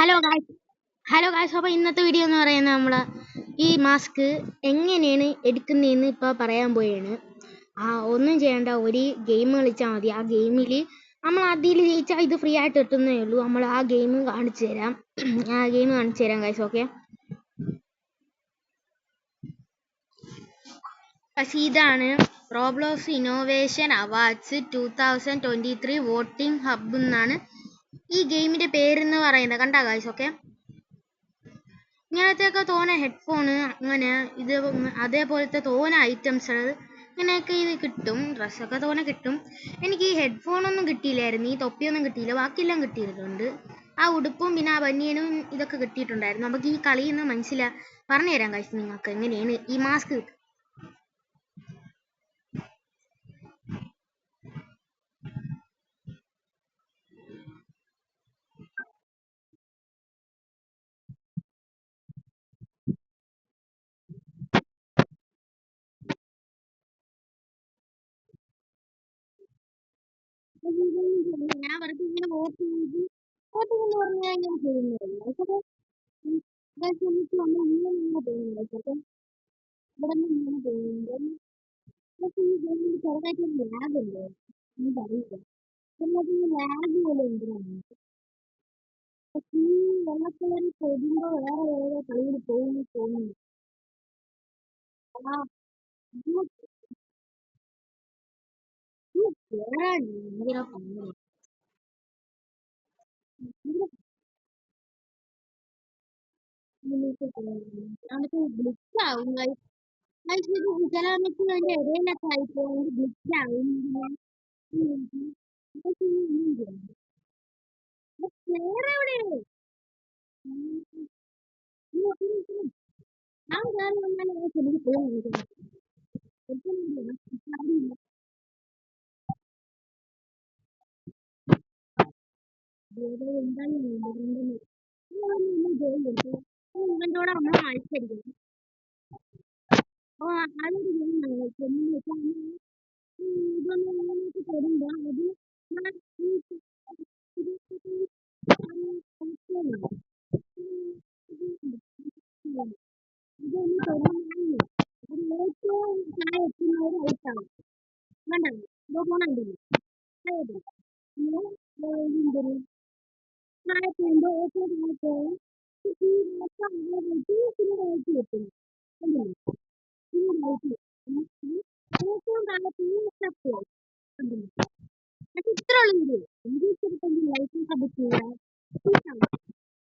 Hello guys അപ്പോൾ ഇന്നത്തെ video എന്ന് പറയുന്നത് നമ്മൾ ഈ മാസ്ക് എങ്ങനെയാണ് എടുക്കുന്നതെന്ന് ഇപ്പോൾ പറയാൻ പോവുകയാണ്. ഒന്നും ചെയ്യേണ്ട, ഒരു ഗെയിം കളിച്ചാൽ മതി. ആ ഗെയിമിൽ നമ്മൾ അതിൽ ജയിച്ചാൽ ഇത് ഫ്രീ ആയിട്ട് കിട്ടുന്നേ ഉള്ളൂ. നമ്മൾ ആ ഗെയിം കാണിച്ചു തരാം ഗായ്സ്. ഓക്കെ, പക്ഷേ ഇതാണ് Roblox innovation awards 2023 voting hub എന്നാണ് ഈ ഗെയിമിൻ്റെ പേരെന്ന് പറയുന്നത്. കണ്ടാ ഗായ്സ്? ഓക്കെ, ഇങ്ങനത്തെയൊക്കെ തോനെ ഹെഡ്ഫോണ്, അങ്ങനെ ഇത് അതേപോലത്തെ തോനെ ഐറ്റംസ് ഇങ്ങനെയൊക്കെ ഇത് കിട്ടും. ഡ്രസ്സൊക്കെ തോനെ കിട്ടും. എനിക്ക് ഈ ഹെഡ്ഫോണൊന്നും കിട്ടിയില്ലായിരുന്നു, ഈ തൊപ്പിയൊന്നും കിട്ടിയില്ല, ബാക്കിയെല്ലാം കിട്ടിയിട്ടുണ്ട്. ആ ഉടുപ്പും പിന്നെ ആ ബനിയനും ഇതൊക്കെ കിട്ടിയിട്ടുണ്ടായിരുന്നു. നമുക്ക് ഈ കളിയിൽ നിന്ന് പറഞ്ഞുതരാം കഴിച്ചു നിങ്ങൾക്ക് എങ്ങനെയാണ് ഈ മാസ്ക്. ഞാൻ വെറുതെ ഇങ്ങനെ വോട്ട് ചെയ്ത് പറഞ്ഞു കഴിഞ്ഞാൽ ചെയ്യുന്നത് നമ്മൾ ഇങ്ങനെ ചെയ്യുന്നത് ഇവിടെ നിന്ന് ഇങ്ങനെ ചെയ്യുന്നത്. പക്ഷേ ഈ ഗെയിമിൽ ചെറുതായിട്ടൊരു ലാഗുണ്ട്, എനിക്കറിയില്ല. പിന്നെ ഈ ലാഗ് പോലെ ഉണ്ട്. പക്ഷേ ഈ വെള്ളക്കലറി പോകുമ്പോൾ വേറെ ഏതോ കളിയിൽ പോകുന്നു തോന്നുന്നു. നമുക്ക് ഗ്ലിച്ചാവും ചില സമയത്ത് അതിൻ്റെ ഇടയിലൊക്കെ ആയിപ്പോയി ഗ്ലിച്ചാവും. വേറെ എവിടെ ഞാൻ കയറി വന്നാൽ എനിക്ക് പോകുന്നു. ഇവൻ്റോടെ നമ്മൾ മത്സരിക്കും. അതൊരു ഗെയിമാണ്. ഇതൊന്നും നിങ്ങൾക്ക് തരുമ്പോൾ അത് ഇതൊന്നും തരുന്നില്ല. അത് ഏറ്റവും താഴെ എത്തുന്നവർ ഔട്ടാവും. വേണ്ട ഇതോ പോണുണ്ടല്ലോ താഴെ പോകുമ്പോൾ ഏറ്റവും താഴെ പോകും. എത്തുന്നു ഏറ്റവും താഴെ സ്റ്റെപ്പ്. പക്ഷെ ഇത്ര ഉള്ളൂ. ലൈസൻസ് ബുക്ക് ചെയ്യുക,